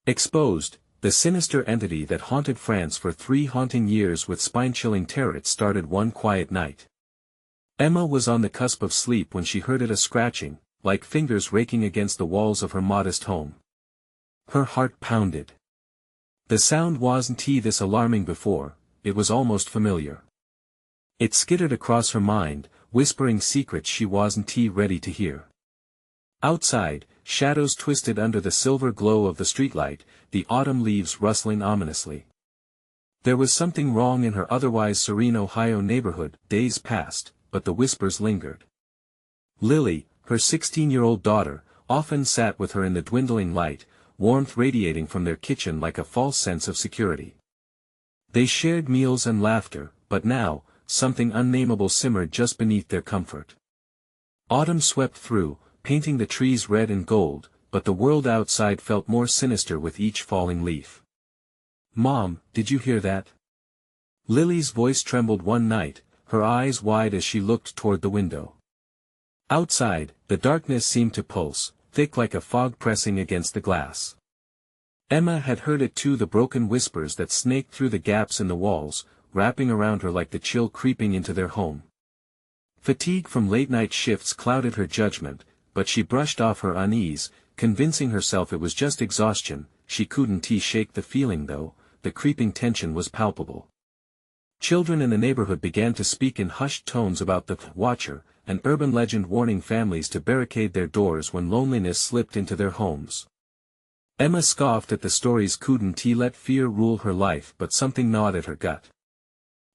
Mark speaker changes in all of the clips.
Speaker 1: Exposed, the sinister entity that haunted France for 3 haunting years with spine-chilling terror started one quiet night. Emma was on the cusp of sleep when she heard it, a scratching, like fingers raking against the walls of her modest home. Her heart pounded. The sound wasn't this alarming before, it was almost familiar. It skittered across her mind, whispering secrets she wasn't ready to hear. Outside, shadows twisted under the silver glow of the streetlight, the autumn leaves rustling ominously. There was something wrong in her otherwise serene Ohio neighborhood. Days passed, but the whispers lingered. Lily, her 16-year-old daughter, often sat with her in the dwindling light, warmth radiating from their kitchen like a false sense of security. They shared meals and laughter, but now, something unnameable simmered just beneath their comfort. Autumn swept through, painting the trees red and gold, but the world outside felt more sinister with each falling leaf. "Mom, did you hear that?" Lily's voice trembled one night, her eyes wide as she looked toward the window. Outside, the darkness seemed to pulse, thick like a fog pressing against the glass. Emma had heard it too, the broken whispers that snaked through the gaps in the walls, wrapping around her like the chill creeping into their home. Fatigue from late-night shifts clouded her judgment, but she brushed off her unease, convincing herself it was just exhaustion. She couldn't shake the feeling though, the creeping tension was palpable. Children in the neighborhood began to speak in hushed tones about the Watcher, an urban legend warning families to barricade their doors when loneliness slipped into their homes. Emma scoffed at the stories. Couldn't let fear rule her life, but something gnawed at her gut.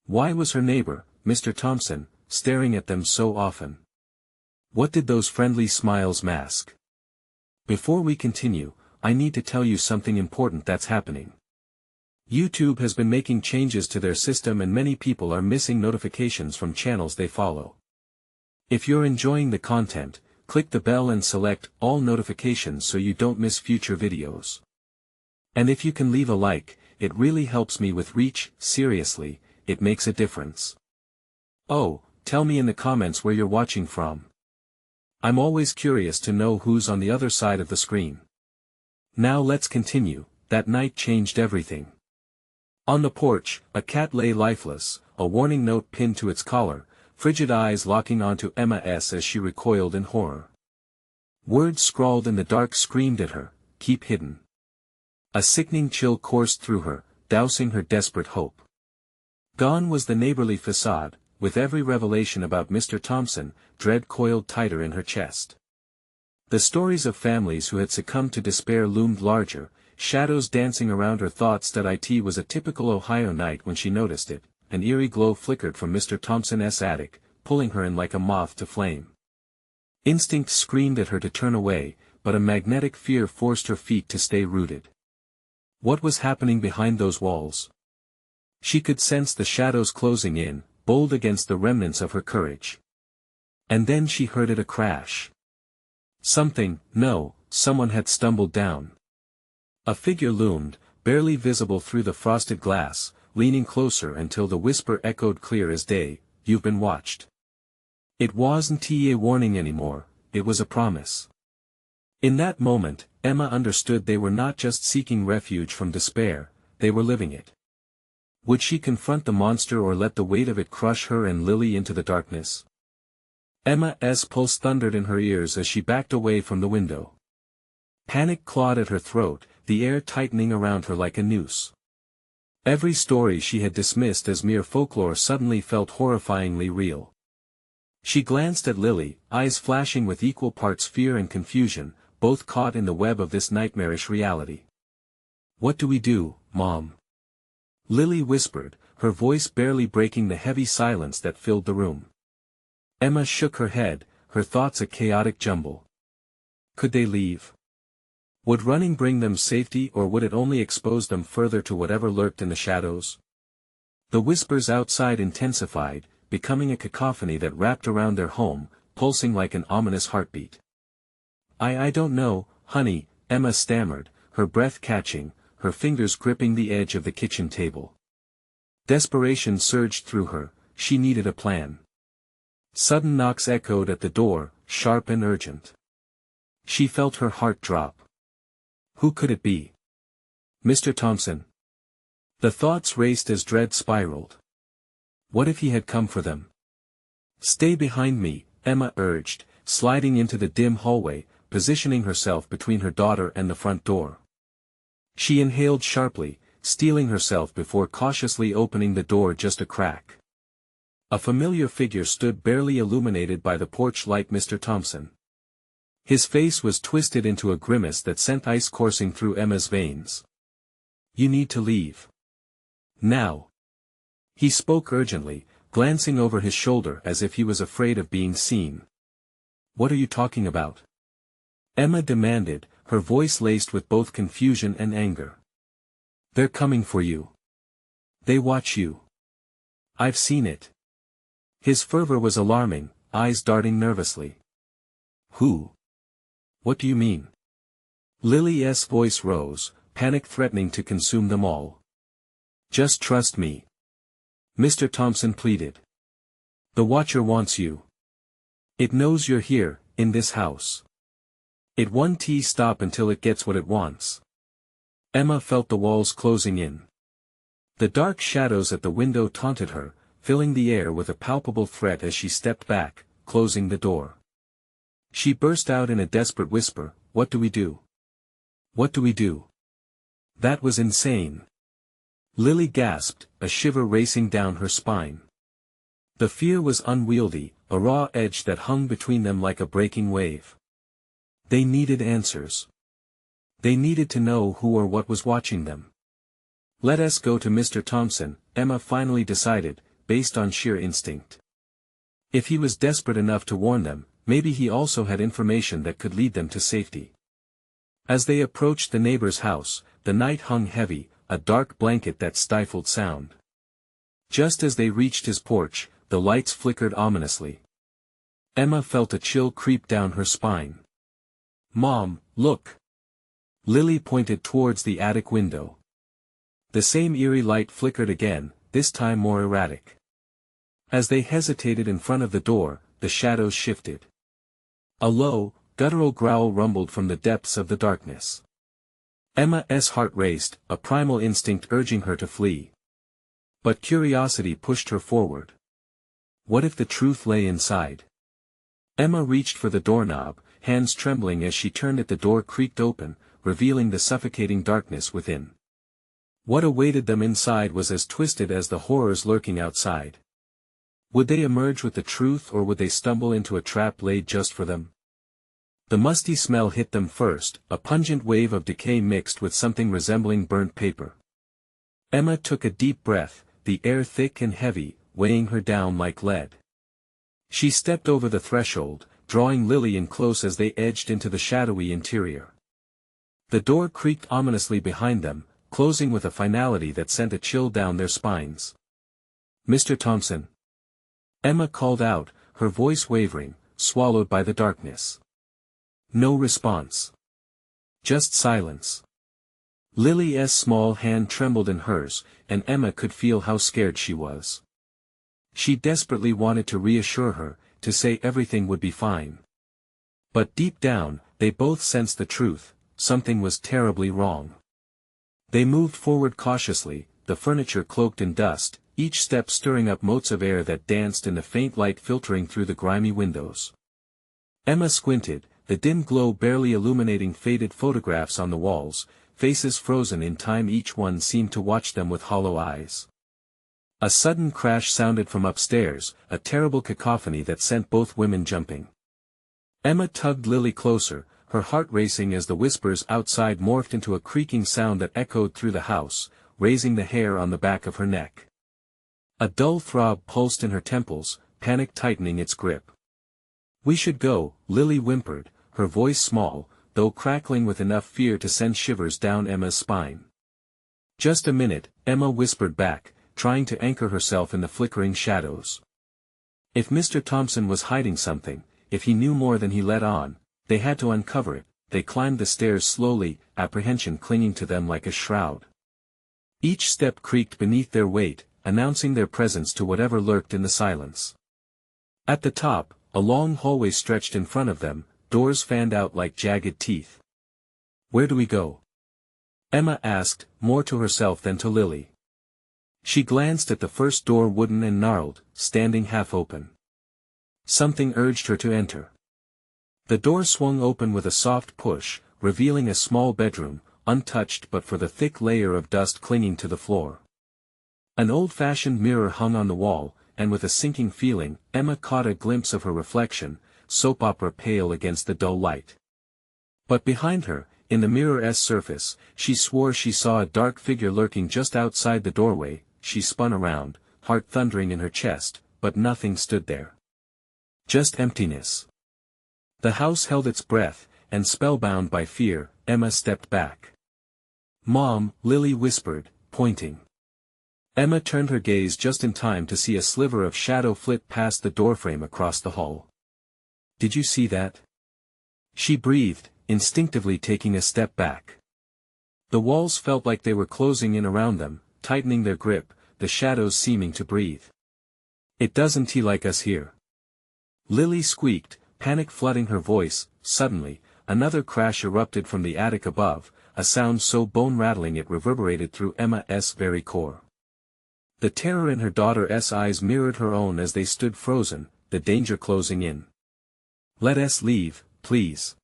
Speaker 1: Why was her neighbor, Mr. Thompson, staring at them so often? What did those friendly smiles mask? Before we continue, I need to tell you something important that's happening. YouTube has been making changes to their system and many people are missing notifications from channels they follow. If you're enjoying the content, click the bell and select all notifications so you don't miss future videos. And if you can leave a like, it really helps me with reach. Seriously, it makes a difference. Oh, tell me in the comments where you're watching from. I'm always curious to know who's on the other side of the screen. Now let's continue. That night changed everything. On the porch, a cat lay lifeless, a warning note pinned to its collar, frigid eyes locking onto Emma's as she recoiled in horror. Words scrawled in the dark screamed at her, "Keep hidden." A sickening chill coursed through her, dousing her desperate hope. Gone was the neighborly facade. With every revelation about Mr. Thompson, dread coiled tighter in her chest. The stories of families who had succumbed to despair loomed larger, shadows dancing around her thoughts. That it was a typical Ohio night when she noticed it. An eerie glow flickered from Mr. Thompson's attic, pulling her in like a moth to flame. Instinct screamed at her to turn away, but a magnetic fear forced her feet to stay rooted. What was happening behind those walls? She could sense the shadows closing in, bold against the remnants of her courage. And then she heard it, a crash. Someone had stumbled down. A figure loomed, barely visible through the frosted glass, leaning closer until the whisper echoed clear as day, "You've been watched." It wasn't a warning anymore, it was a promise. In that moment, Emma understood they were not just seeking refuge from despair, they were living it. Would she confront the monster or let the weight of it crush her and Lily into the darkness? Emma's pulse thundered in her ears as she backed away from the window. Panic clawed at her throat, the air tightening around her like a noose. Every story she had dismissed as mere folklore suddenly felt horrifyingly real. She glanced at Lily, eyes flashing with equal parts fear and confusion, both caught in the web of this nightmarish reality. "What do we do, Mom?" Lily whispered, her voice barely breaking the heavy silence that filled the room. Emma shook her head, her thoughts a chaotic jumble. Could they leave? Would running bring them safety, or would it only expose them further to whatever lurked in the shadows? The whispers outside intensified, becoming a cacophony that wrapped around their home, pulsing like an ominous heartbeat. I don't know, honey," Emma stammered, her breath catching, her fingers gripping the edge of the kitchen table. Desperation surged through her, she needed a plan. Sudden knocks echoed at the door, sharp and urgent. She felt her heart drop. Who could it be? Mr. Thompson. The thoughts raced as dread spiraled. What if he had come for them? Stay behind me, Emma urged, sliding into the dim hallway, positioning herself between her daughter and the front door. She inhaled sharply, steeling herself before cautiously opening the door just a crack. A familiar figure stood barely illuminated by the porch light. Mr. Thompson. His face was twisted into a grimace that sent ice coursing through Emma's veins. You need to leave. Now. He spoke urgently, glancing over his shoulder as if he was afraid of being seen. What are you talking about? Emma demanded, her voice laced with both confusion and anger. They're coming for you. They watch you. I've seen it. His fervor was alarming, eyes darting nervously. Who? What do you mean? Lily's voice rose, panic threatening to consume them all. Just trust me. Mr. Thompson pleaded. The Watcher wants you. It knows you're here, in this house. It won't stop until it gets what it wants. Emma felt the walls closing in. The dark shadows at the window taunted her, filling the air with a palpable threat as she stepped back, closing the door. She burst out in a desperate whisper, What do we do? What do we do? That was insane. Lily gasped, a shiver racing down her spine. The fear was unwieldy, a raw edge that hung between them like a breaking wave. They needed answers. They needed to know who or what was watching them. Let us go to Mr. Thompson, Emma finally decided, based on sheer instinct. If he was desperate enough to warn them, maybe he also had information that could lead them to safety. As they approached the neighbor's house, the night hung heavy, a dark blanket that stifled sound. Just as they reached his porch, the lights flickered ominously. Emma felt a chill creep down her spine. Mom, look! Lily pointed towards the attic window. The same eerie light flickered again, this time more erratic. As they hesitated in front of the door, the shadows shifted. A low, guttural growl rumbled from the depths of the darkness. Emma's heart raced, a primal instinct urging her to flee. But curiosity pushed her forward. What if the truth lay inside? Emma reached for the doorknob, hands trembling as she turned it. The door creaked open, revealing the suffocating darkness within. What awaited them inside was as twisted as the horrors lurking outside. Would they emerge with the truth, or would they stumble into a trap laid just for them? The musty smell hit them first, a pungent wave of decay mixed with something resembling burnt paper. Emma took a deep breath, the air thick and heavy, weighing her down like lead. She stepped over the threshold, drawing Lily in close as they edged into the shadowy interior. The door creaked ominously behind them, closing with a finality that sent a chill down their spines. Mr. Thompson. Emma called out, her voice wavering, swallowed by the darkness. No response. Just silence. Lily's small hand trembled in hers, and Emma could feel how scared she was. She desperately wanted to reassure her, to say everything would be fine. But deep down, they both sensed the truth, something was terribly wrong. They moved forward cautiously, the furniture cloaked in dust, each step stirring up motes of air that danced in the faint light filtering through the grimy windows. Emma squinted, the dim glow barely illuminating faded photographs on the walls, faces frozen in time. Each one seemed to watch them with hollow eyes. A sudden crash sounded from upstairs, a terrible cacophony that sent both women jumping. Emma tugged Lily closer, her heart racing as the whispers outside morphed into a creaking sound that echoed through the house, raising the hair on the back of her neck. A dull throb pulsed in her temples, panic tightening its grip. We should go, Lily whimpered, her voice small, though crackling with enough fear to send shivers down Emma's spine. Just a minute, Emma whispered back, trying to anchor herself in the flickering shadows. If Mr. Thompson was hiding something, if he knew more than he let on, they had to uncover it. They climbed the stairs slowly, apprehension clinging to them like a shroud. Each step creaked beneath their weight, announcing their presence to whatever lurked in the silence. At the top, a long hallway stretched in front of them, doors fanned out like jagged teeth. Where do we go? Emma asked, more to herself than to Lily. She glanced at the first door, wooden and gnarled, standing half open. Something urged her to enter. The door swung open with a soft push, revealing a small bedroom, untouched but for the thick layer of dust clinging to the floor. An old-fashioned mirror hung on the wall, and with a sinking feeling, Emma caught a glimpse of her reflection, soap opera pale against the dull light. But behind her, in the mirror's surface, she swore she saw a dark figure lurking just outside the doorway. She spun around, heart thundering in her chest, but nothing stood there. Just emptiness. The house held its breath, and spellbound by fear, Emma stepped back. "Mom," Lily whispered, pointing. Emma turned her gaze just in time to see a sliver of shadow flit past the doorframe across the hall. "Did you see that?" She breathed, instinctively taking a step back. The walls felt like they were closing in around them, tightening their grip, the shadows seeming to breathe. "It doesn't like us here," Lily squeaked, panic flooding her voice. Suddenly, another crash erupted from the attic above, a sound so bone-rattling it reverberated through Emma's very core. The terror in her daughter's eyes mirrored her own as they stood frozen, the danger closing in. "Let us leave, please,"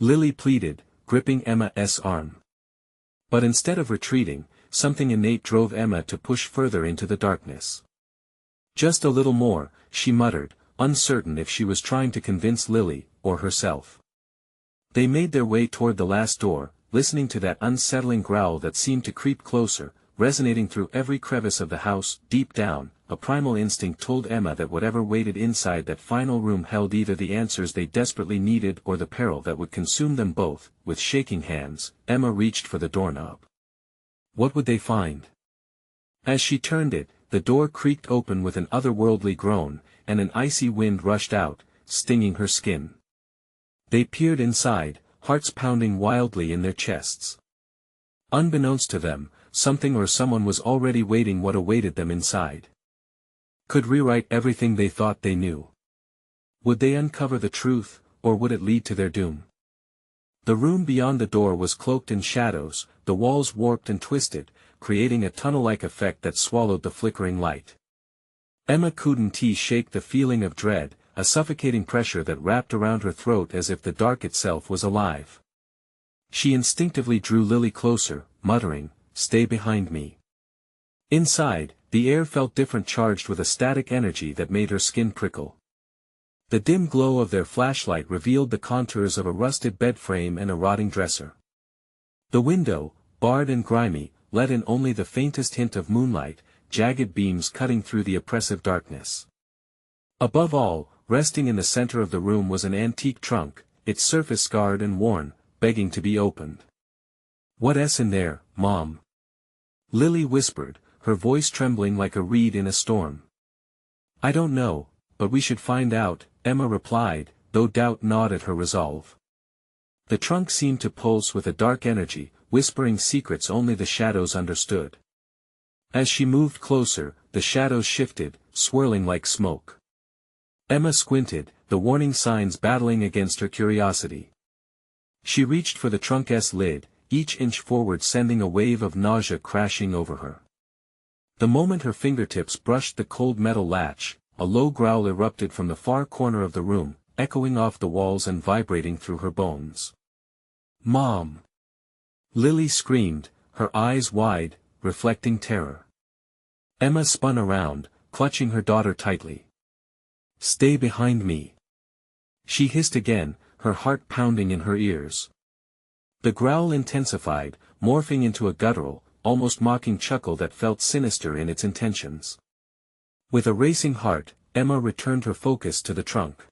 Speaker 1: Lily pleaded, gripping Emma's arm. But instead of retreating, something innate drove Emma to push further into the darkness. "Just a little more," she muttered, uncertain if she was trying to convince Lily, or herself. They made their way toward the last door, listening to that unsettling growl that seemed to creep closer, resonating through every crevice of the house. Deep down, a primal instinct told Emma that whatever waited inside that final room held either the answers they desperately needed or the peril that would consume them both. With shaking hands, Emma reached for the doorknob. What would they find? As she turned it, the door creaked open with an otherworldly groan, and an icy wind rushed out, stinging her skin. They peered inside, hearts pounding wildly in their chests. Unbeknownst to them, something or someone was already waiting. What awaited them inside could rewrite everything they thought they knew. Would they uncover the truth, or would it lead to their doom? The room beyond the door was cloaked in shadows, the walls warped and twisted, creating a tunnel-like effect that swallowed the flickering light. Emma couldn't shake the feeling of dread, a suffocating pressure that wrapped around her throat as if the dark itself was alive. She instinctively drew Lily closer, muttering, "Stay behind me." Inside, the air felt different, charged with a static energy that made her skin prickle. The dim glow of their flashlight revealed the contours of a rusted bed frame and a rotting dresser. The window, barred and grimy, let in only the faintest hint of moonlight, jagged beams cutting through the oppressive darkness. Above all, resting in the center of the room was an antique trunk, its surface scarred and worn, begging to be opened. "What's in there, Mom?" Lily whispered, her voice trembling like a reed in a storm. "I don't know, but we should find out," Emma replied, though doubt gnawed at her resolve. The trunk seemed to pulse with a dark energy, whispering secrets only the shadows understood. As she moved closer, the shadows shifted, swirling like smoke. Emma squinted, the warning signs battling against her curiosity. She reached for the trunk's lid, each inch forward sending a wave of nausea crashing over her. The moment her fingertips brushed the cold metal latch, a low growl erupted from the far corner of the room, echoing off the walls and vibrating through her bones. "Mom!" Lily screamed, her eyes wide, reflecting terror. Emma spun around, clutching her daughter tightly. "Stay behind me," she hissed again, her heart pounding in her ears. The growl intensified, morphing into a guttural, almost mocking chuckle that felt sinister in its intentions. With a racing heart, Emma returned her focus to the trunk.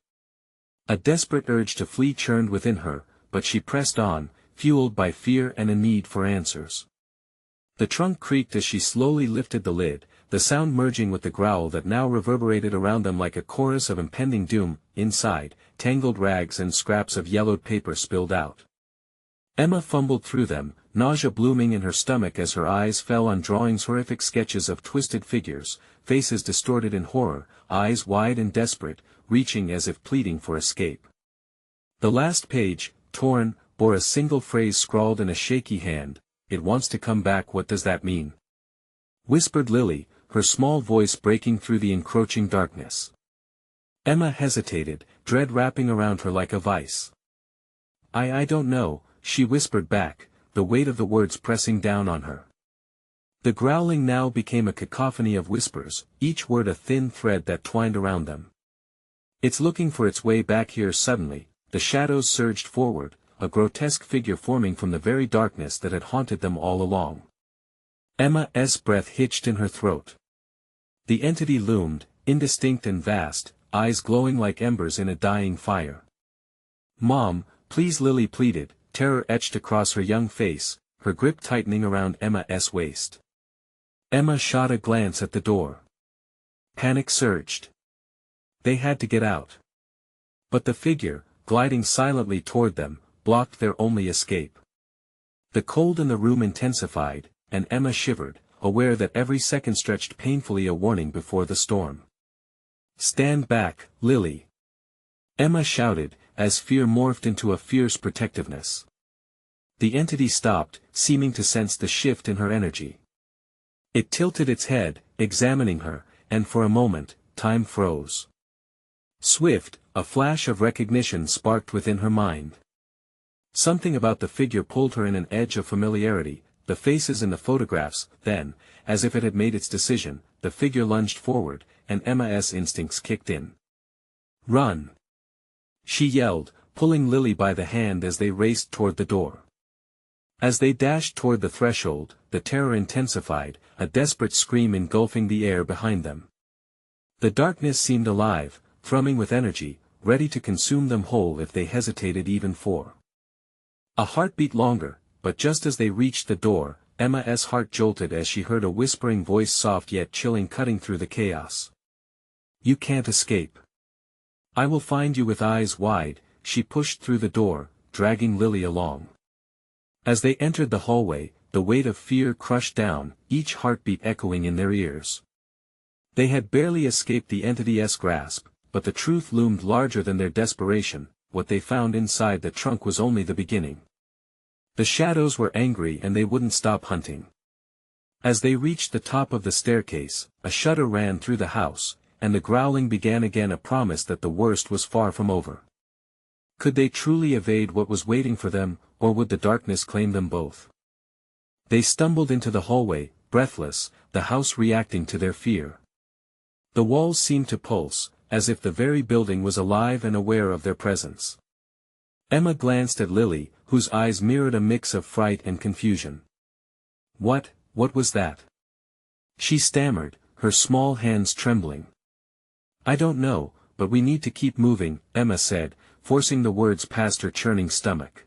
Speaker 1: A desperate urge to flee churned within her, but she pressed on, fueled by fear and a need for answers. The trunk creaked as she slowly lifted the lid, the sound merging with the growl that now reverberated around them like a chorus of impending doom. Inside, tangled rags and scraps of yellowed paper spilled out. Emma fumbled through them, nausea blooming in her stomach as her eyes fell on drawings, horrific sketches of twisted figures, faces distorted in horror, eyes wide and desperate, reaching as if pleading for escape. The last page, torn, bore a single phrase scrawled in a shaky hand: it wants to come back. What does that mean? Whispered Lily, her small voice breaking through the encroaching darkness. Emma hesitated, dread wrapping around her like a vice. I don't know, she whispered back, the weight of the words pressing down on her. The growling now became a cacophony of whispers, each word a thin thread that twined around them. It's looking for its way back here. Suddenly, the shadows surged forward, a grotesque figure forming from the very darkness that had haunted them all along. Emma's breath hitched in her throat. The entity loomed, indistinct and vast, eyes glowing like embers in a dying fire. "Mom, please," Lily pleaded, terror etched across her young face, her grip tightening around Emma's waist. Emma shot a glance at the door. Panic surged. They had to get out. But the figure, gliding silently toward them, blocked their only escape. The cold in the room intensified, and Emma shivered, aware that every second stretched painfully a warning before the storm. "Stand back, Lily!" Emma shouted, as fear morphed into a fierce protectiveness. The entity stopped, seeming to sense the shift in her energy. It tilted its head, examining her, and for a moment, time froze. Swift, a flash of recognition sparked within her mind. Something about the figure pulled her in an edge of familiarity, the faces in the photographs. Then, as if it had made its decision, the figure lunged forward, and Emma's instincts kicked in. "Run!" she yelled, pulling Lily by the hand as they raced toward the door. As they dashed toward the threshold, the terror intensified, a desperate scream engulfing the air behind them. The darkness seemed alive, thrumming with energy, ready to consume them whole if they hesitated even for a heartbeat longer. But just as they reached the door, Emma's heart jolted as she heard a whispering voice, soft yet chilling, cutting through the chaos. "You can't escape. I will find you." With eyes wide, she pushed through the door, dragging Lily along. As they entered the hallway, the weight of fear crushed down, each heartbeat echoing in their ears. They had barely escaped the entity's grasp, but the truth loomed larger than their desperation. What they found inside the trunk was only the beginning. The shadows were angry and they wouldn't stop hunting. As they reached the top of the staircase, a shudder ran through the house, and the growling began again, a promise that the worst was far from over. Could they truly evade what was waiting for them, or would the darkness claim them both? They stumbled into the hallway, breathless, the house reacting to their fear. The walls seemed to pulse, as if the very building was alive and aware of their presence. Emma glanced at Lily, whose eyes mirrored a mix of fright and confusion. What was that?" she stammered, her small hands trembling. "I don't know, but we need to keep moving," Emma said, forcing the words past her churning stomach.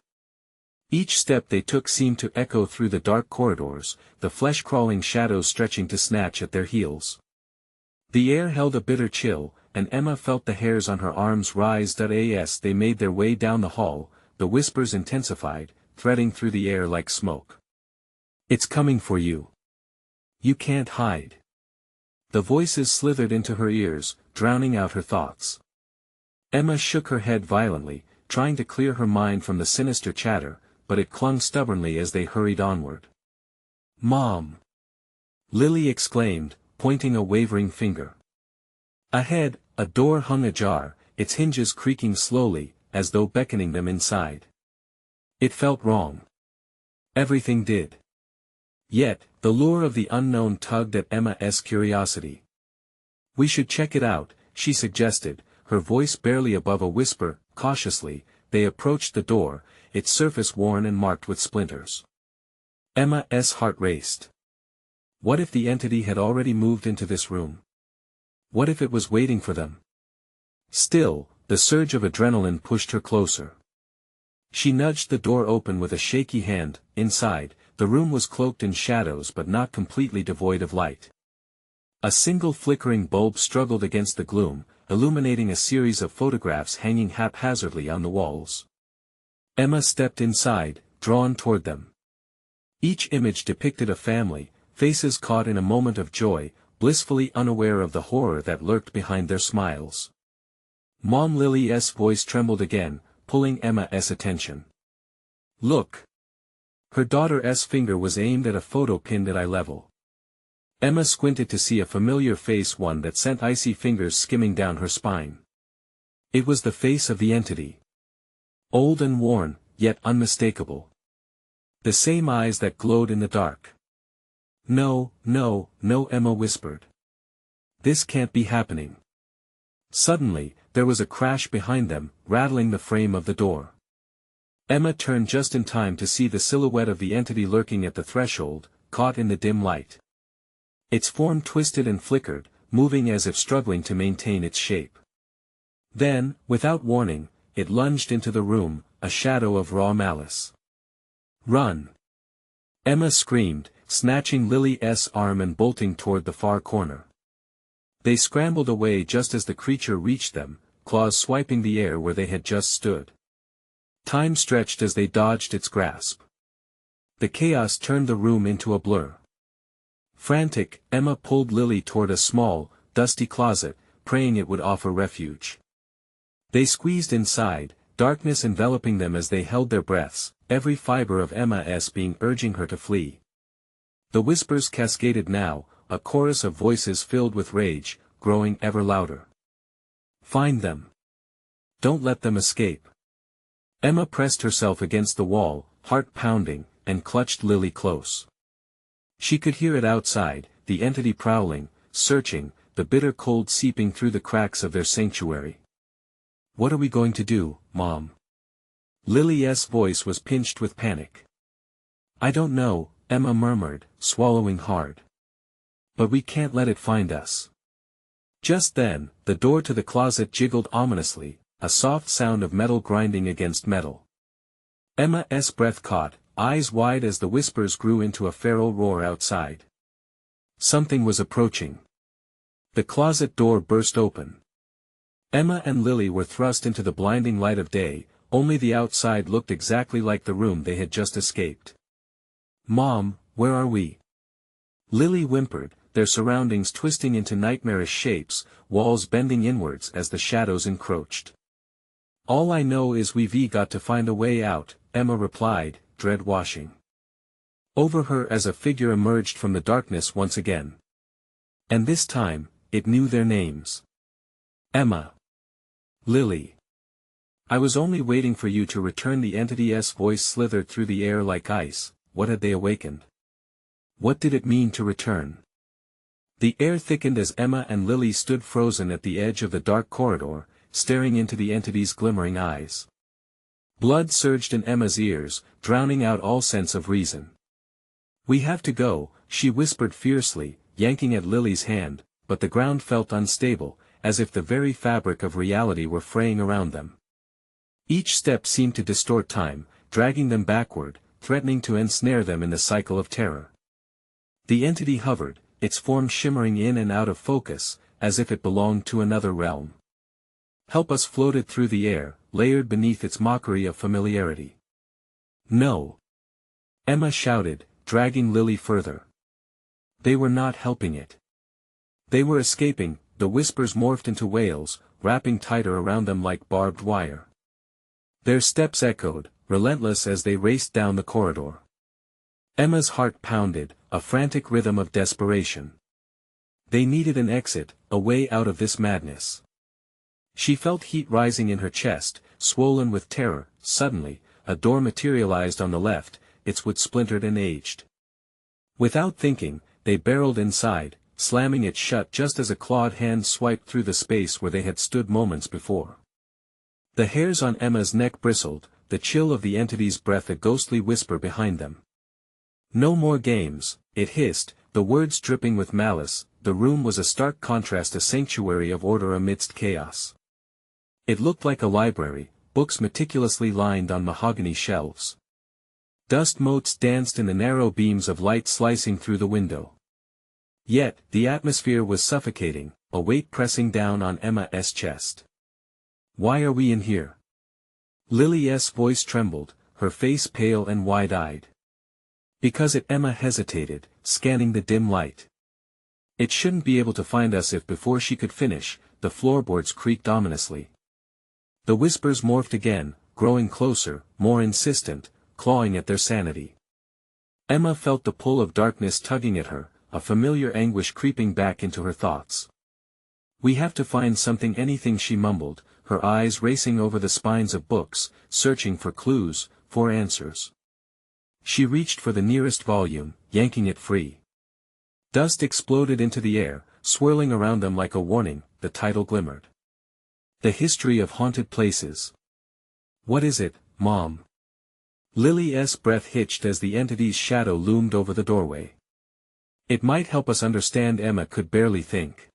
Speaker 1: Each step they took seemed to echo through the dark corridors, the flesh-crawling shadows stretching to snatch at their heels. The air held a bitter chill, and Emma felt the hairs on her arms rise. As they made their way down the hall, the whispers intensified, threading through the air like smoke. "It's coming for you. You can't hide." The voices slithered into her ears, drowning out her thoughts. Emma shook her head violently, trying to clear her mind from the sinister chatter, but it clung stubbornly as they hurried onward. "Mom!" Lily exclaimed, pointing a wavering finger. Ahead, a door hung ajar, its hinges creaking slowly, as though beckoning them inside. It felt wrong. Everything did. Yet, the lure of the unknown tugged at Emma's curiosity. "We should check it out," she suggested, her voice barely above a whisper. Cautiously, they approached the door, its surface worn and marked with splinters. Emma's heart raced. What if the entity had already moved into this room? What if it was waiting for them? Still, the surge of adrenaline pushed her closer. She nudged the door open with a shaky hand. Inside, the room was cloaked in shadows but not completely devoid of light. A single flickering bulb struggled against the gloom, illuminating a series of photographs hanging haphazardly on the walls. Emma stepped inside, drawn toward them. Each image depicted a family, faces caught in a moment of joy, blissfully unaware of the horror that lurked behind their smiles. Mom! Lily's voice trembled again, pulling Emma's attention. "Look! Her daughter's finger was aimed at a photo pinned at eye level. Emma squinted to see a familiar face, one that sent icy fingers skimming down her spine. It was the face of the entity. Old and worn, yet unmistakable. The same eyes that glowed in the dark. No, no, no, Emma whispered. This can't be happening. Suddenly, there was a crash behind them, rattling the frame of the door. Emma turned just in time to see the silhouette of the entity lurking at the threshold, caught in the dim light. Its form twisted and flickered, moving as if struggling to maintain its shape. Then, without warning, it lunged into the room, a shadow of raw malice. Run! Emma screamed, snatching Lily's arm and bolting toward the far corner. They scrambled away just as the creature reached them, claws swiping the air where they had just stood. Time stretched as they dodged its grasp. The chaos turned the room into a blur. Frantic, Emma pulled Lily toward a small, dusty closet, praying it would offer refuge. They squeezed inside, darkness enveloping them as they held their breaths, every fiber of Emma's being urging her to flee. The whispers cascaded now, a chorus of voices filled with rage, growing ever louder. Find them. Don't let them escape. Emma pressed herself against the wall, heart pounding, and clutched Lily close. She could hear it outside, the entity prowling, searching, the bitter cold seeping through the cracks of their sanctuary. What are we going to do, Mom? Lily's voice was pinched with panic. I don't know, Emma murmured, swallowing hard. But we can't let it find us. Just then, the door to the closet jiggled ominously, a soft sound of metal grinding against metal. Emma's breath caught, eyes wide as the whispers grew into a feral roar outside. Something was approaching. The closet door burst open. Emma and Lily were thrust into the blinding light of day, only the outside looked exactly like the room they had just escaped. Mom, where are we? Lily whimpered, their surroundings twisting into nightmarish shapes, walls bending inwards as the shadows encroached. All I know is we've got to find a way out, Emma replied, dread washing over her as a figure emerged from the darkness once again. And this time, it knew their names. Emma. Lily. I was only waiting for you to return. The entity's voice slithered through the air like ice. What had they awakened? What did it mean to return? The air thickened as Emma and Lily stood frozen at the edge of the dark corridor, staring into the entity's glimmering eyes. Blood surged in Emma's ears, drowning out all sense of reason. We have to go, she whispered fiercely, yanking at Lily's hand, but the ground felt unstable, as if the very fabric of reality were fraying around them. Each step seemed to distort time, dragging them backward, threatening to ensnare them in the cycle of terror. The entity hovered, its form shimmering in and out of focus, as if it belonged to another realm. Help us floated through the air, layered beneath its mockery of familiarity. No! Emma shouted, dragging Lily further. They were not helping it. They were escaping. The whispers morphed into wails, wrapping tighter around them like barbed wire. Their steps echoed, relentless as they raced down the corridor. Emma's heart pounded, a frantic rhythm of desperation. They needed an exit, a way out of this madness. She felt heat rising in her chest, swollen with terror. Suddenly, a door materialized on the left, its wood splintered and aged. Without thinking, they barreled inside, slamming it shut just as a clawed hand swiped through the space where they had stood moments before. The hairs on Emma's neck bristled, the chill of the entity's breath a ghostly whisper behind them. No more games, it hissed, the words dripping with malice. The room was a stark contrast, a sanctuary of order amidst chaos. It looked like a library, books meticulously lined on mahogany shelves. Dust motes danced in the narrow beams of light slicing through the window. Yet, the atmosphere was suffocating, a weight pressing down on Emma's chest. Why are we in here? Lily's voice trembled, her face pale and wide-eyed. Because Emma hesitated, scanning the dim light. It shouldn't be able to find us if. Before she could finish, the floorboards creaked ominously. The whispers morphed again, growing closer, more insistent, clawing at their sanity. Emma felt the pull of darkness tugging at her, a familiar anguish creeping back into her thoughts. "We have to find something, anything," she mumbled, her eyes racing over the spines of books, searching for clues, for answers. She reached for the nearest volume, yanking it free. Dust exploded into the air, swirling around them like a warning. The title glimmered. "The History of Haunted Places." "What is it, Mom?" Lily's breath hitched as the entity's shadow loomed over the doorway. "It might help us understand." Emma could barely think.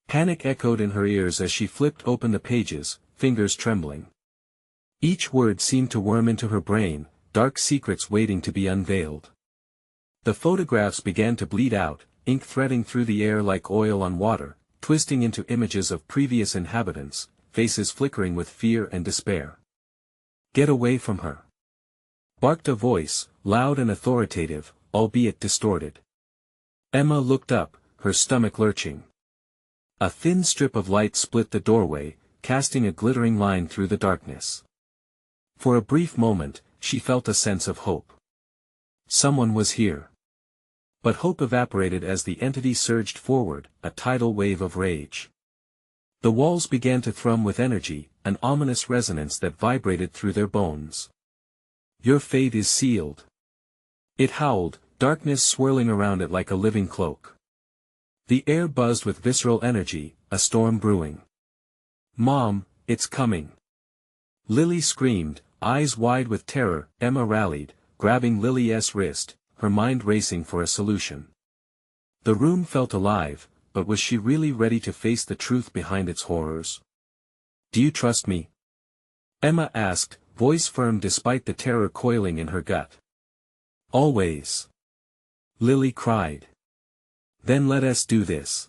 Speaker 1: Panic echoed in her ears as she flipped open the pages, fingers trembling. Each word seemed to worm into her brain, dark secrets waiting to be unveiled. The photographs began to bleed out, ink threading through the air like oil on water, twisting into images of previous inhabitants, faces flickering with fear and despair. "Get away from her!" barked a voice, loud and authoritative, albeit distorted. Emma looked up, her stomach lurching. A thin strip of light split the doorway, casting a glittering line through the darkness. For a brief moment, she felt a sense of hope. Someone was here. But hope evaporated as the entity surged forward, a tidal wave of rage. The walls began to thrum with energy, an ominous resonance that vibrated through their bones. "Your fate is sealed." It howled, darkness swirling around it like a living cloak. The air buzzed with visceral energy, a storm brewing. "Mom, it's coming!" Lily screamed, eyes wide with terror. Emma rallied, grabbing Lily's wrist, her mind racing for a solution. The room felt alive, but was she really ready to face the truth behind its horrors? "Do you trust me?" Emma asked, voice firm despite the terror coiling in her gut. "Always." Lily cried. "Then let us do this."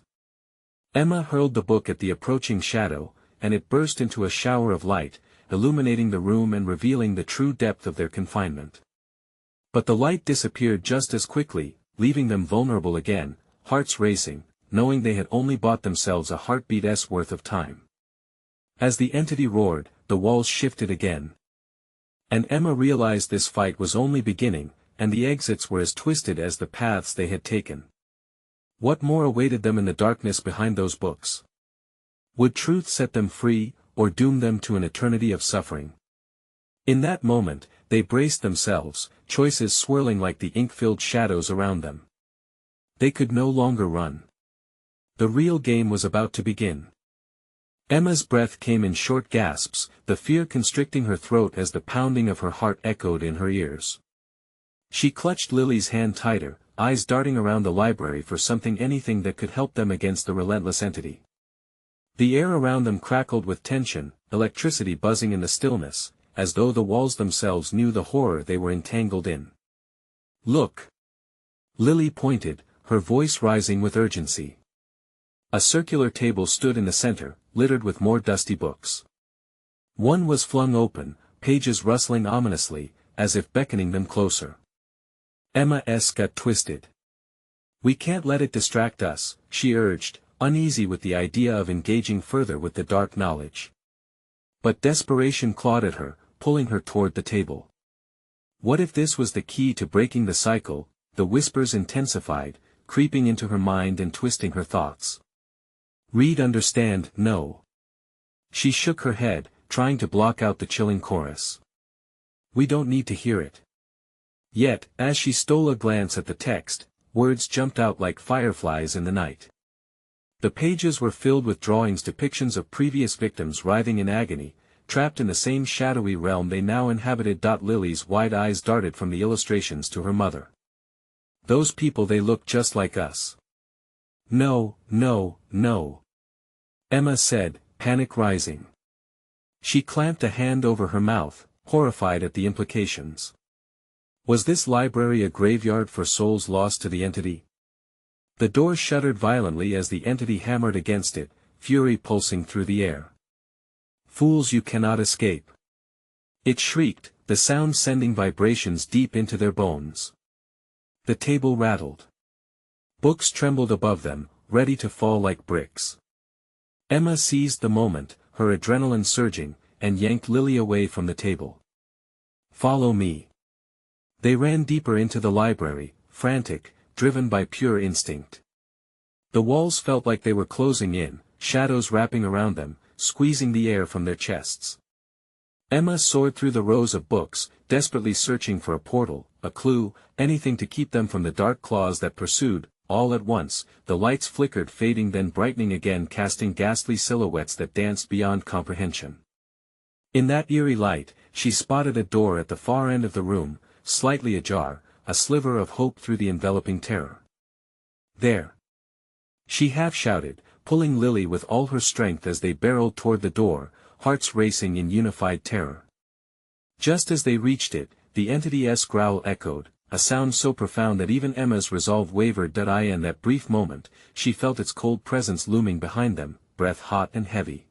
Speaker 1: Emma hurled the book at the approaching shadow, and it burst into a shower of light, illuminating the room and revealing the true depth of their confinement. But the light disappeared just as quickly, leaving them vulnerable again, hearts racing, knowing they had only bought themselves a heartbeat's worth of time. As the entity roared, the walls shifted again. And Emma realized this fight was only beginning, and the exits were as twisted as the paths they had taken. What more awaited them in the darkness behind those books? Would truth set them free, or doom them to an eternity of suffering? In that moment, they braced themselves, choices swirling like the ink-filled shadows around them. They could no longer run. The real game was about to begin. Emma's breath came in short gasps, the fear constricting her throat as the pounding of her heart echoed in her ears. She clutched Lily's hand tighter, eyes darting around the library for anything that could help them against the relentless entity. The air around them crackled with tension, electricity buzzing in the stillness, as though the walls themselves knew the horror they were entangled in. "Look!" Lily pointed, her voice rising with urgency. A circular table stood in the center, littered with more dusty books. One was flung open, pages rustling ominously, as if beckoning them closer. Emma's gut twisted. "We can't let it distract us," she urged, uneasy with the idea of engaging further with the dark knowledge. But desperation clawed at her, pulling her toward the table. What if this was the key to breaking the cycle? The whispers intensified, creeping into her mind and twisting her thoughts. "Read, understand, know." She shook her head, trying to block out the chilling chorus. "We don't need to hear it." Yet, as she stole a glance at the text, words jumped out like fireflies in the night. The pages were filled with drawings, depictions of previous victims writhing in agony, trapped in the same shadowy realm they now inhabited. Lily's wide eyes darted from the illustrations to her mother. "Those people, they look just like us." "No, no, no," Emma said, panic rising. She clamped a hand over her mouth, horrified at the implications. Was this library a graveyard for souls lost to the entity? The door shuddered violently as the entity hammered against it, fury pulsing through the air. "Fools, you cannot escape!" It shrieked, the sound sending vibrations deep into their bones. The table rattled. Books trembled above them, ready to fall like bricks. Emma seized the moment, her adrenaline surging, and yanked Lily away from the table. "Follow me." They ran deeper into the library, frantic, driven by pure instinct. The walls felt like they were closing in, shadows wrapping around them, squeezing the air from their chests. Emma soared through the rows of books, desperately searching for a portal, a clue, anything to keep them from the dark claws that pursued. All at once, the lights flickered, fading, then brightening again, casting ghastly silhouettes that danced beyond comprehension. In that eerie light, she spotted a door at the far end of the room, slightly ajar, a sliver of hope through the enveloping terror. There! She half shouted, pulling Lily with all her strength as they barreled toward the door, hearts racing in unified terror. Just as they reached it, the entity's growl echoed, a sound so profound that even Emma's resolve wavered. In that brief moment, she felt its cold presence looming behind them, breath hot and heavy.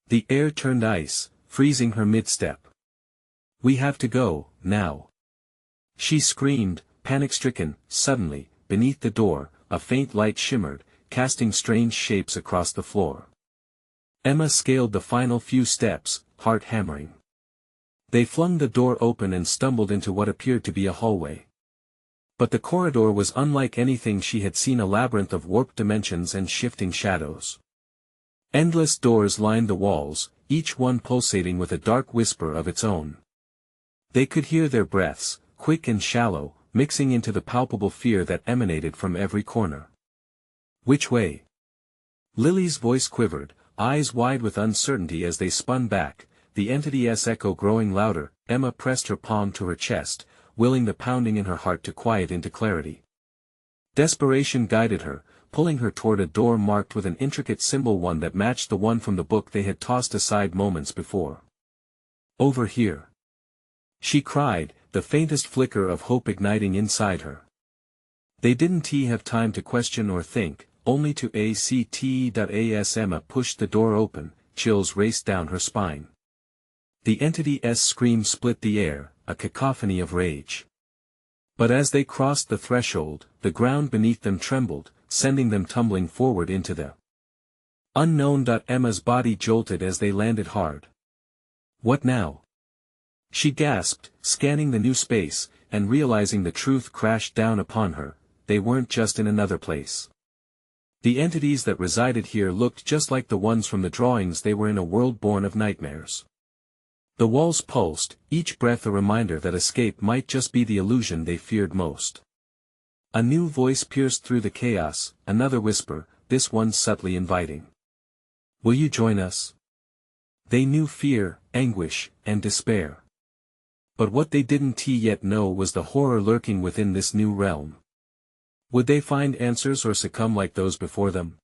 Speaker 1: The air turned ice, freezing her mid-step. "We have to go, now!" she screamed, panic-stricken. Suddenly, beneath the door, a faint light shimmered, casting strange shapes across the floor. Emma scaled the final few steps, heart hammering. They flung the door open and stumbled into what appeared to be a hallway. But the corridor was unlike anything she had seen, a labyrinth of warped dimensions and shifting shadows. Endless doors lined the walls, each one pulsating with a dark whisper of its own. They could hear their breaths, quick and shallow, mixing into the palpable fear that emanated from every corner. "Which way?" Lily's voice quivered, eyes wide with uncertainty as they spun back, the entity's echo growing louder. Emma pressed her palm to her chest, willing the pounding in her heart to quiet into clarity. Desperation guided her, pulling her toward a door marked with an intricate symbol, one that matched the one from the book they had tossed aside moments before. "Over here!" she cried, the faintest flicker of hope igniting inside her. They didn't have time to question or think, only to act. Emma pushed the door open, chills raced down her spine. The entity's scream split the air, a cacophony of rage. But as they crossed the threshold, the ground beneath them trembled, sending them tumbling forward into the unknown. Emma's body jolted as they landed hard. "What now?" she gasped, scanning the new space, and realizing the truth crashed down upon her. They weren't just in another place. The entities that resided here looked just like the ones from the drawings. They were in a world born of nightmares. The walls pulsed, each breath a reminder that escape might just be the illusion they feared most. A new voice pierced through the chaos, another whisper, this one subtly inviting. "Will you join us?" They knew fear, anguish, and despair. But what they didn't yet know was the horror lurking within this new realm. Would they find answers or succumb like those before them?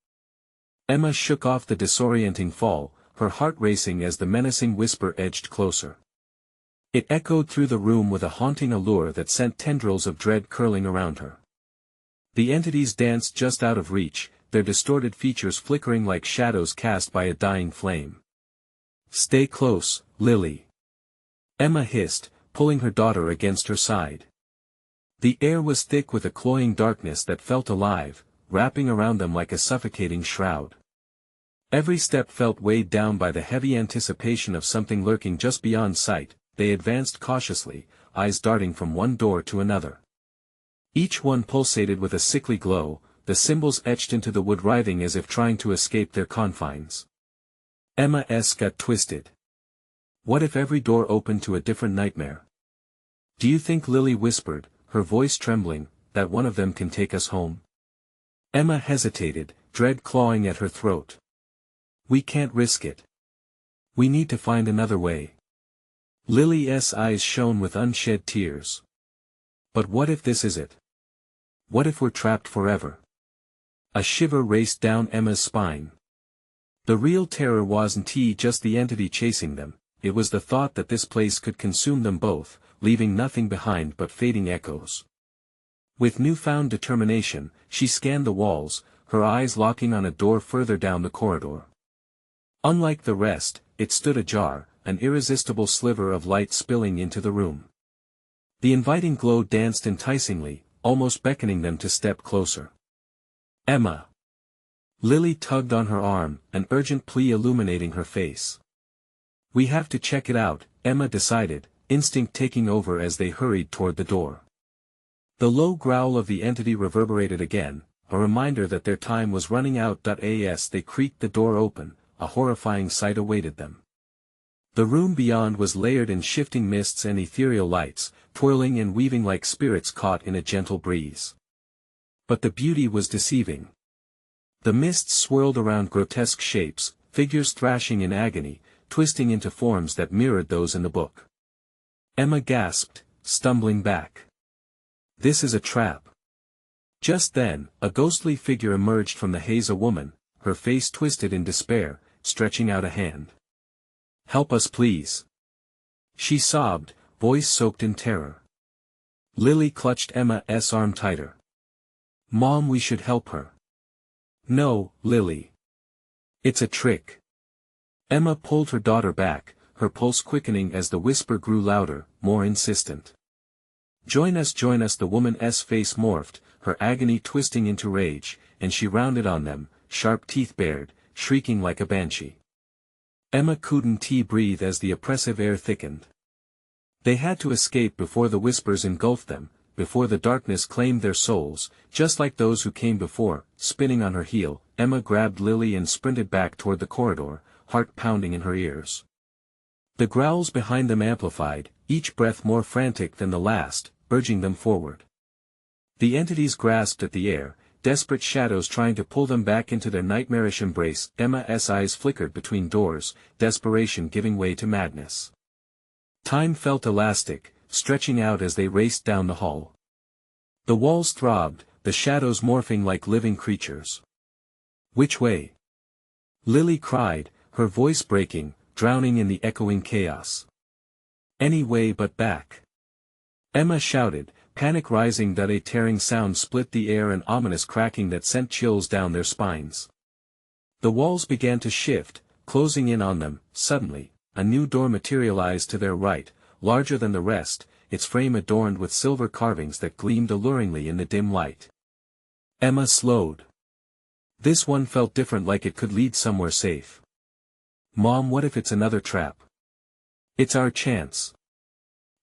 Speaker 1: Emma shook off the disorienting fall, her heart racing as the menacing whisper edged closer. It echoed through the room with a haunting allure that sent tendrils of dread curling around her. The entities danced just out of reach, their distorted features flickering like shadows cast by a dying flame. "Stay close, Lily," Emma hissed, pulling her daughter against her side. The air was thick with a cloying darkness that felt alive, wrapping around them like a suffocating shroud. Every step felt weighed down by the heavy anticipation of something lurking just beyond sight. They advanced cautiously, eyes darting from one door to another. Each one pulsated with a sickly glow, the symbols etched into the wood writhing as if trying to escape their confines. Emma's gut twisted. What if every door opened to a different nightmare? "Do you think," Lily whispered, her voice trembling, "that one of them can take us home?" Emma hesitated, dread clawing at her throat. "We can't risk it. We need to find another way." Lily's eyes shone with unshed tears. "But what if this is it? What if we're trapped forever?" A shiver raced down Emma's spine. The real terror wasn't just the entity chasing them, it was the thought that this place could consume them both, leaving nothing behind but fading echoes. With newfound determination, she scanned the walls, her eyes locking on a door further down the corridor. Unlike the rest, it stood ajar, an irresistible sliver of light spilling into the room. The inviting glow danced enticingly, almost beckoning them to step closer. "Emma!" Lily tugged on her arm, an urgent plea illuminating her face. "We have to check it out," Emma decided, instinct taking over as they hurried toward the door. The low growl of the entity reverberated again, a reminder that their time was running out. As they creaked the door open, a horrifying sight awaited them. The room beyond was layered in shifting mists and ethereal lights, twirling and weaving like spirits caught in a gentle breeze. But the beauty was deceiving. The mists swirled around grotesque shapes, figures thrashing in agony, twisting into forms that mirrored those in the book. Emma gasped, stumbling back. "This is a trap." Just then, a ghostly figure emerged from the haze, a woman, her face twisted in despair, stretching out a hand. "Help us please," she sobbed, voice soaked in terror. Lily clutched Emma's arm tighter. "Mom, we should help her." "No, Lily. It's a trick." Emma pulled her daughter back, her pulse quickening as the whisper grew louder, more insistent. Join us, the woman's face morphed, her agony twisting into rage, and she rounded on them, sharp teeth bared, shrieking like a banshee. Emma couldn't breathe as the oppressive air thickened. They had to escape before the whispers engulfed them, before the darkness claimed their souls, just like those who came before. Spinning on her heel, Emma grabbed Lily and sprinted back toward the corridor, heart pounding in her ears. The growls behind them amplified, each breath more frantic than the last, urging them forward. The entities grasped at the air, desperate shadows trying to pull them back into their nightmarish embrace. Emma's eyes flickered between doors, desperation giving way to madness. Time felt elastic, stretching out as they raced down the hall. The walls throbbed, the shadows morphing like living creatures. "Which way?" Lily cried, her voice breaking, drowning in the echoing chaos. "Any way but back." Emma shouted, panic rising. A tearing sound split the air, an ominous cracking that sent chills down their spines. The walls began to shift, closing in on them. Suddenly, a new door materialized to their right, larger than the rest, its frame adorned with silver carvings that gleamed alluringly in the dim light. Emma slowed. This one felt different, like it could lead somewhere safe. "Mom, what if it's another trap? It's our chance."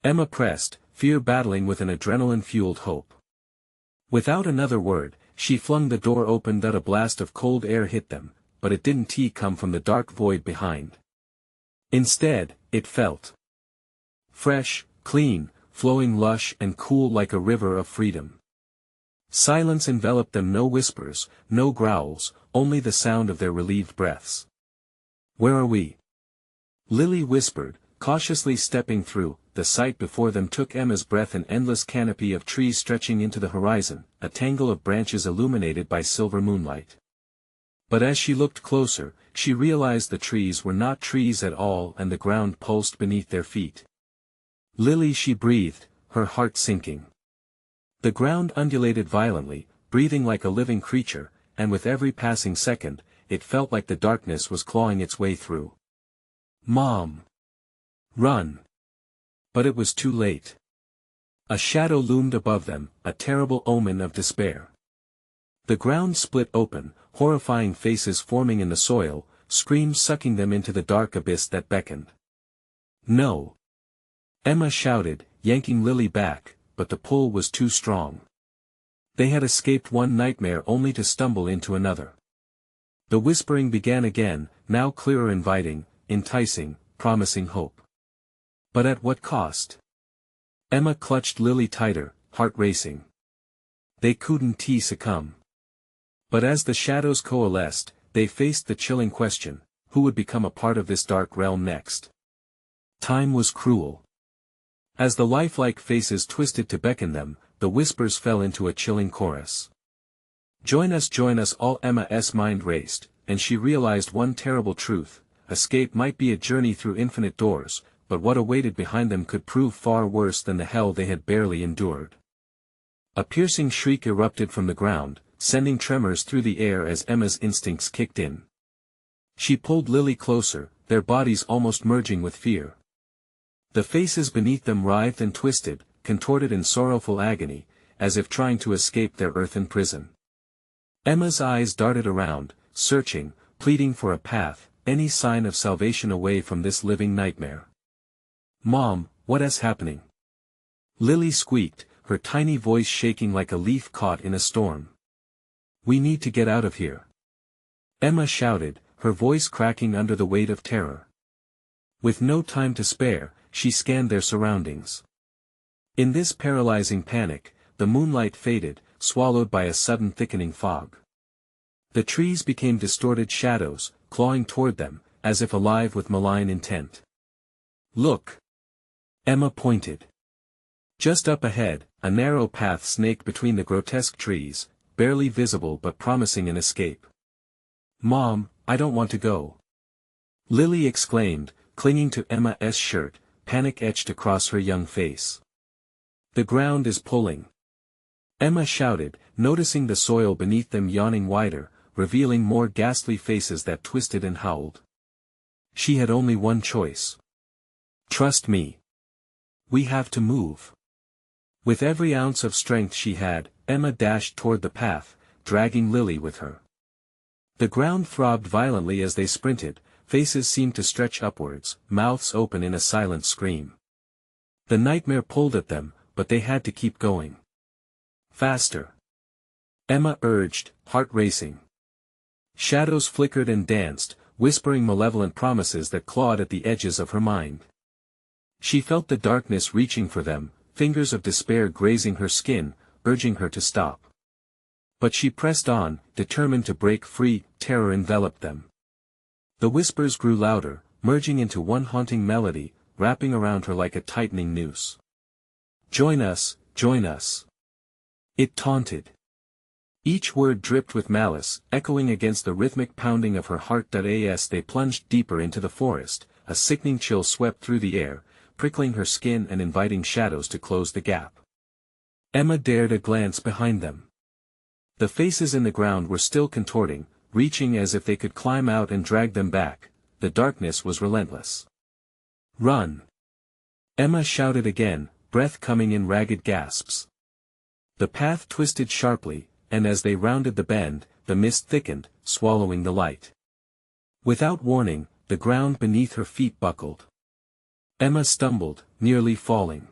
Speaker 1: Emma pressed, fear battling with an adrenaline-fueled hope. Without another word, she flung the door open. A blast of cold air hit them, but it didn't come from the dark void behind. Instead, it felt fresh, clean, flowing, lush and cool like a river of freedom. Silence enveloped them, no whispers, no growls, only the sound of their relieved breaths. "Where are we?" Lily whispered, cautiously stepping through. The sight before them took Emma's breath, an endless canopy of trees stretching into the horizon, a tangle of branches illuminated by silver moonlight. But as she looked closer, she realized the trees were not trees at all, and the ground pulsed beneath their feet. "Lily," she breathed, her heart sinking. The ground undulated violently, breathing like a living creature, and with every passing second, it felt like the darkness was clawing its way through. "Mom! Run!" But it was too late. A shadow loomed above them, a terrible omen of despair. The ground split open, horrifying faces forming in the soil, screams sucking them into the dark abyss that beckoned. "No!" Emma shouted, yanking Lily back, but the pull was too strong. They had escaped one nightmare only to stumble into another. The whispering began again, now clearer, inviting, enticing, promising hope. But at what cost? Emma clutched Lily tighter, heart racing. They couldn't succumb. But as the shadows coalesced, they faced the chilling question, who would become a part of this dark realm next? Time was cruel. As the lifelike faces twisted to beckon them, the whispers fell into a chilling chorus. Join us, all." Emma's mind raced, and she realized one terrible truth: escape might be a journey through infinite doors, but what awaited behind them could prove far worse than the hell they had barely endured. A piercing shriek erupted from the ground, sending tremors through the air as Emma's instincts kicked in. She pulled Lily closer, their bodies almost merging with fear. The faces beneath them writhed and twisted, contorted in sorrowful agony, as if trying to escape their earthen prison. Emma's eyes darted around, searching, pleading for a path, any sign of salvation away from this living nightmare. "Mom, What is happening? Lily squeaked, her tiny voice shaking like a leaf caught in a storm. We need to get out of here. Emma shouted, her voice cracking under the weight of terror. With no time to spare, she scanned their surroundings. In this paralyzing panic, the moonlight faded, swallowed by a sudden thickening fog. The trees became distorted shadows, clawing toward them, as if alive with malign intent. Look! Emma pointed. Just up ahead, a narrow path snaked between the grotesque trees, barely visible but promising an escape. Mom, I don't want to go. Lily exclaimed, clinging to Emma's shirt, panic etched across her young face. The ground is pulling. Emma shouted, noticing the soil beneath them yawning wider, revealing more ghastly faces that twisted and howled. She had only one choice. Trust me. We have to move. With every ounce of strength she had, Emma dashed toward the path, dragging Lily with her. The ground throbbed violently as they sprinted, faces seemed to stretch upwards, mouths open in a silent scream. The nightmare pulled at them, but they had to keep going. Faster. Emma urged, heart racing. Shadows flickered and danced, whispering malevolent promises that clawed at the edges of her mind. She felt the darkness reaching for them, fingers of despair grazing her skin, urging her to stop. But she pressed on, determined to break free. Terror enveloped them. The whispers grew louder, merging into one haunting melody, wrapping around her like a tightening noose. Join us, it taunted. Each word dripped with malice, echoing against the rhythmic pounding of her heart. As they plunged deeper into the forest, a sickening chill swept through the air, prickling her skin and inviting shadows to close the gap. Emma dared a glance behind them. The faces in the ground were still contorting, reaching as if they could climb out and drag them back. The darkness was relentless. Run! Emma shouted again, breath coming in ragged gasps. The path twisted sharply, and as they rounded the bend, the mist thickened, swallowing the light. Without warning, the ground beneath her feet buckled. Emma stumbled, nearly falling.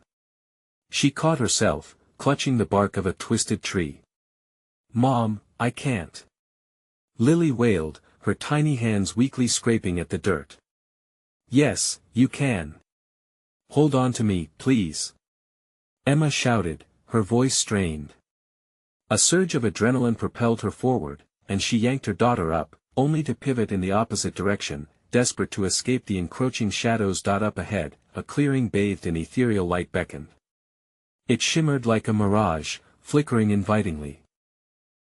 Speaker 1: She caught herself, clutching the bark of a twisted tree. Mom, I can't. Lily wailed, her tiny hands weakly scraping at the dirt. Yes, you can. Hold on to me, please. Emma shouted, her voice strained. A surge of adrenaline propelled her forward, and she yanked her daughter up, only to pivot in the opposite direction, desperate to escape the encroaching shadows. Up ahead, a clearing bathed in ethereal light beckoned. It shimmered like a mirage, flickering invitingly.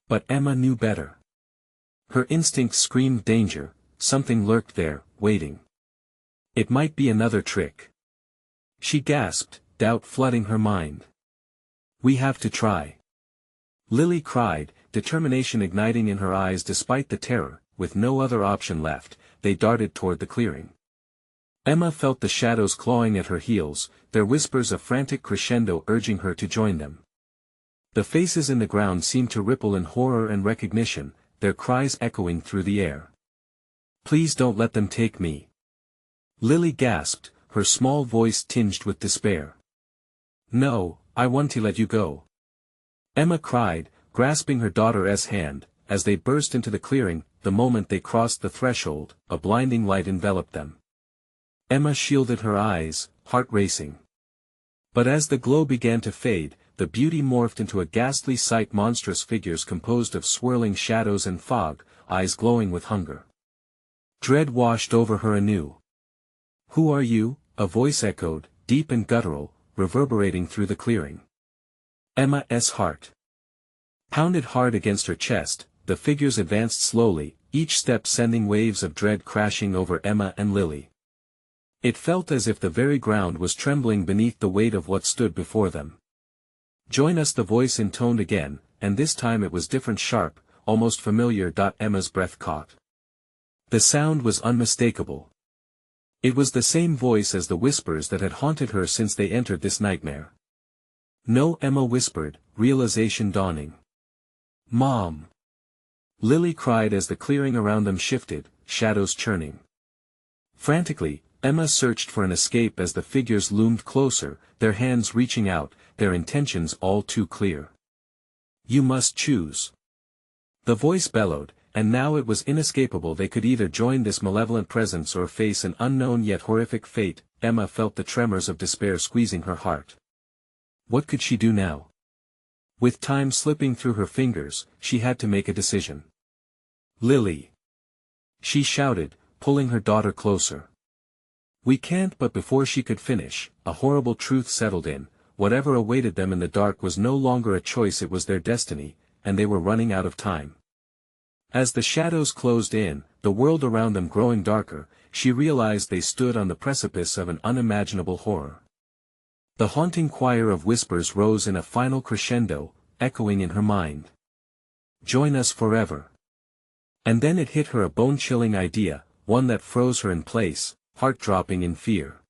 Speaker 1: But Emma knew better. Her instincts screamed danger, something lurked there, waiting. It might be another trick. She gasped, doubt flooding her mind. We have to try. Lily cried, determination igniting in her eyes despite the terror. With no other option left, they darted toward the clearing. Emma felt the shadows clawing at her heels, their whispers a frantic crescendo urging her to join them. The faces in the ground seemed to ripple in horror and recognition, their cries echoing through the air. Please don't let them take me. Lily gasped, her small voice tinged with despair. No, I want to let you go. Emma cried, grasping her daughter's hand, as they burst into the clearing. The moment they crossed the threshold, a blinding light enveloped them. Emma shielded her eyes, heart racing. But as the glow began to fade, the beauty morphed into a ghastly sight, monstrous figures composed of swirling shadows and fog, eyes glowing with hunger. Dread washed over her anew. Who are you? A voice echoed, deep and guttural, reverberating through the clearing. Emma's heart pounded hard against her chest. The figures advanced slowly, each step sending waves of dread crashing over Emma and Lily. It felt as if the very ground was trembling beneath the weight of what stood before them. Join us, the voice intoned again, and this time it was different, sharp, almost familiar. Emma's breath caught. The sound was unmistakable. It was the same voice as the whispers that had haunted her since they entered this nightmare. No, Emma whispered, realization dawning. Mom! Lily cried as the clearing around them shifted, shadows churning. Frantically, Emma searched for an escape as the figures loomed closer, their hands reaching out, their intentions all too clear. You must choose. The voice bellowed, and now it was inescapable. They could either join this malevolent presence or face an unknown yet horrific fate. Emma felt the tremors of despair squeezing her heart. What could she do now? With time slipping through her fingers, she had to make a decision. Lily! She shouted, pulling her daughter closer. We can't. But before she could finish, a horrible truth settled in. Whatever awaited them in the dark was no longer a choice, it was their destiny, and they were running out of time. As the shadows closed in, the world around them growing darker, she realized they stood on the precipice of an unimaginable horror. The haunting choir of whispers rose in a final crescendo, echoing in her mind. Join us forever. And then it hit her, a bone-chilling idea, one that froze her in place, heart-dropping in fear.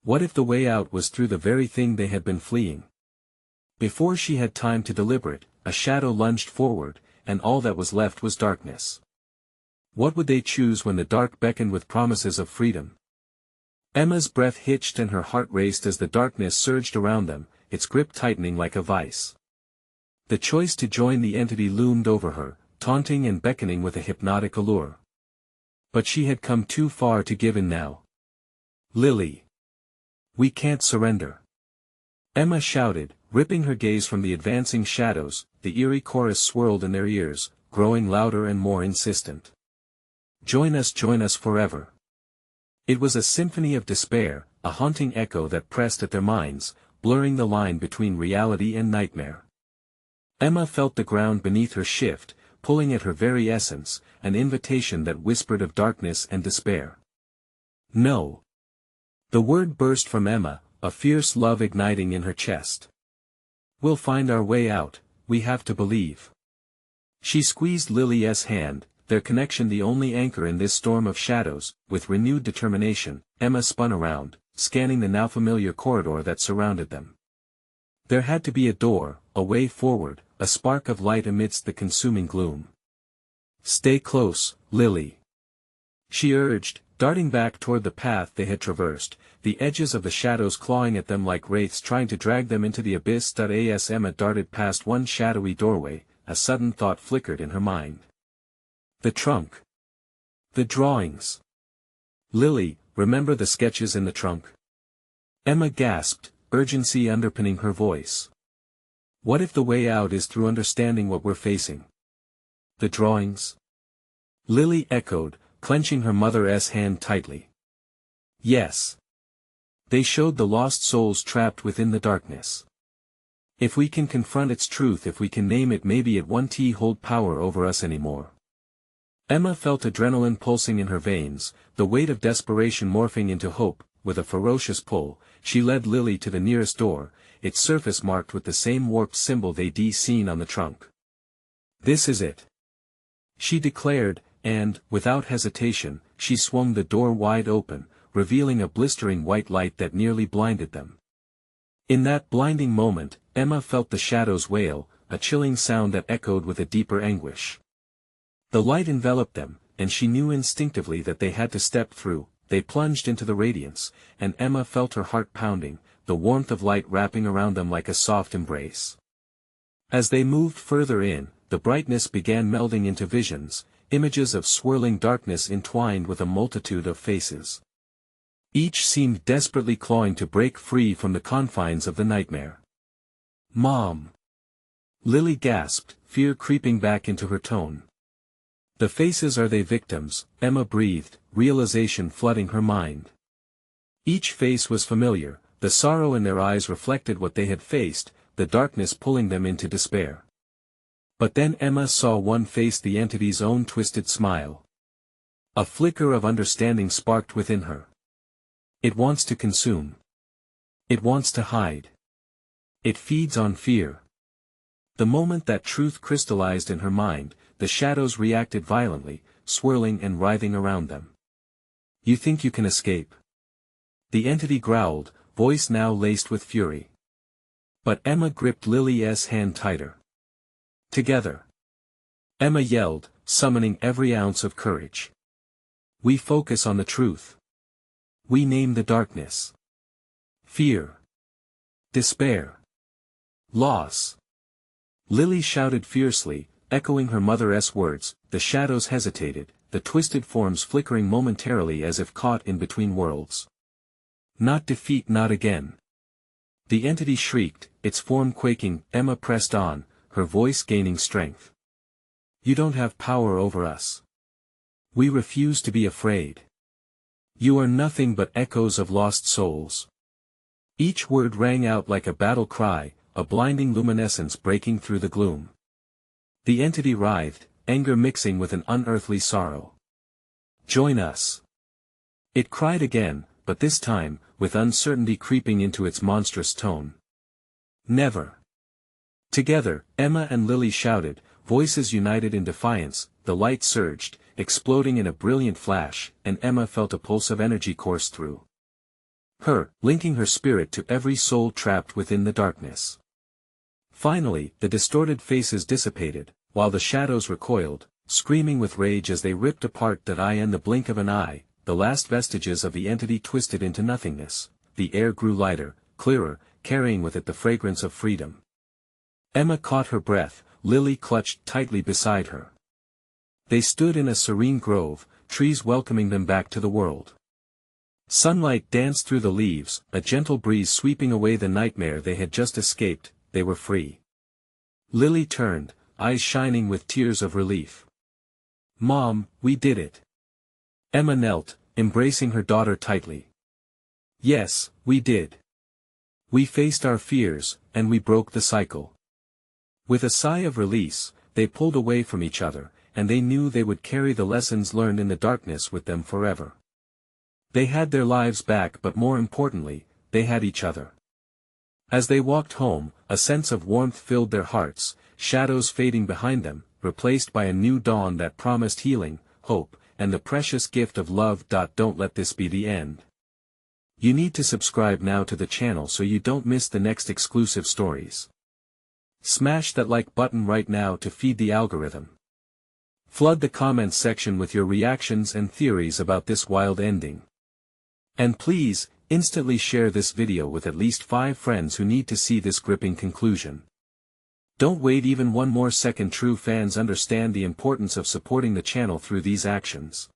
Speaker 1: What if the way out was through the very thing they had been fleeing? Before she had time to deliberate, a shadow lunged forward, and all that was left was darkness. What would they choose when the dark beckoned with promises of freedom? Emma's breath hitched and her heart raced as the darkness surged around them, its grip tightening like a vice. The choice to join the entity loomed over her, taunting and beckoning with a hypnotic allure. But she had come too far to give in now. Lily! We can't surrender! Emma shouted, ripping her gaze from the advancing shadows. The eerie chorus swirled in their ears, growing louder and more insistent. Join us forever. It was a symphony of despair, a haunting echo that pressed at their minds, blurring the line between reality and nightmare. Emma felt the ground beneath her shift, pulling at her very essence, an invitation that whispered of darkness and despair. No! The word burst from Emma, a fierce love igniting in her chest. We'll find our way out, we have to believe. She squeezed Lily's hand, their connection the only anchor in this storm of shadows. With renewed determination, Emma spun around, scanning the now familiar corridor that surrounded them. There had to be a door, a way forward, a spark of light amidst the consuming gloom. Stay close, Lily. She urged, darting back toward the path they had traversed, the edges of the shadows clawing at them like wraiths trying to drag them into the abyss. As Emma darted past one shadowy doorway, a sudden thought flickered in her mind. The trunk. The drawings. Lily, remember the sketches in the trunk? Emma gasped, urgency underpinning her voice. What if the way out is through understanding what we're facing? The drawings? Lily echoed, clenching her mother's hand tightly. Yes. They showed the lost souls trapped within the darkness. If we can confront its truth, if we can name it, maybe it won't hold power over us anymore. Emma felt adrenaline pulsing in her veins, the weight of desperation morphing into hope. With a ferocious pull, she led Lily to the nearest door, its surface marked with the same warped symbol they'd seen on the trunk. This is it, she declared, and, without hesitation, she swung the door wide open, revealing a blistering white light that nearly blinded them. In that blinding moment, Emma felt the shadows wail, a chilling sound that echoed with a deeper anguish. The light enveloped them, and she knew instinctively that they had to step through. They plunged into the radiance, and Emma felt her heart pounding, the warmth of light wrapping around them like a soft embrace. As they moved further in, the brightness began melding into visions, images of swirling darkness entwined with a multitude of faces. Each seemed desperately clawing to break free from the confines of the nightmare. Mom! Lily gasped, fear creeping back into her tone. The faces, are they victims? Emma breathed, realization flooding her mind. Each face was familiar, the sorrow in their eyes reflected what they had faced, the darkness pulling them into despair. But then Emma saw one face, the entity's own twisted smile. A flicker of understanding sparked within her. It wants to consume. It wants to hide. It feeds on fear. The moment that truth crystallized in her mind, the shadows reacted violently, swirling and writhing around them. You think you can escape? The entity growled, voice now laced with fury. But Emma gripped Lily's hand tighter. Together. Emma yelled, summoning every ounce of courage. We focus on the truth. we name the darkness. Fear. Despair. Loss. Lily shouted fiercely, echoing her mother's words. The shadows hesitated, the twisted forms flickering momentarily as if caught in between worlds. Not defeat, not again. The entity shrieked, its form quaking. Emma pressed on, her voice gaining strength. You don't have power over us. We refuse to be afraid. You are nothing but echoes of lost souls. Each word rang out like a battle cry, a blinding luminescence breaking through the gloom. The entity writhed, anger mixing with an unearthly sorrow. Join us. It cried again, but this time, with uncertainty creeping into its monstrous tone. Never. Together, Emma and Lily shouted, voices united in defiance. The light surged, exploding in a brilliant flash, and Emma felt a pulse of energy course through her, linking her spirit to every soul trapped within the darkness. Finally, the distorted faces dissipated, while the shadows recoiled, screaming with rage as they ripped apart that eye in the blink of an eye. The last vestiges of the entity twisted into nothingness. The air grew lighter, clearer, carrying with it the fragrance of freedom. Emma caught her breath, Lily clutched tightly beside her. They stood in a serene grove, trees welcoming them back to the world. Sunlight danced through the leaves, a gentle breeze sweeping away the nightmare they had just escaped. They were free. Lily turned, eyes shining with tears of relief. Mom, we did it. Emma knelt, embracing her daughter tightly. Yes, we did. We faced our fears, and we broke the cycle. With a sigh of release, they pulled away from each other, and they knew they would carry the lessons learned in the darkness with them forever. They had their lives back, but more importantly, they had each other. As they walked home, a sense of warmth filled their hearts, shadows fading behind them, replaced by a new dawn that promised healing, hope, and the precious gift of love. Don't let this be the end. You need to subscribe now to the channel so you don't miss the next exclusive stories. Smash that like button right now to feed the algorithm. Flood the comments section with your reactions and theories about this wild ending. And please, instantly share this video with at least 5 friends who need to see this gripping conclusion. Don't wait even one more second. True fans understand the importance of supporting the channel through these actions.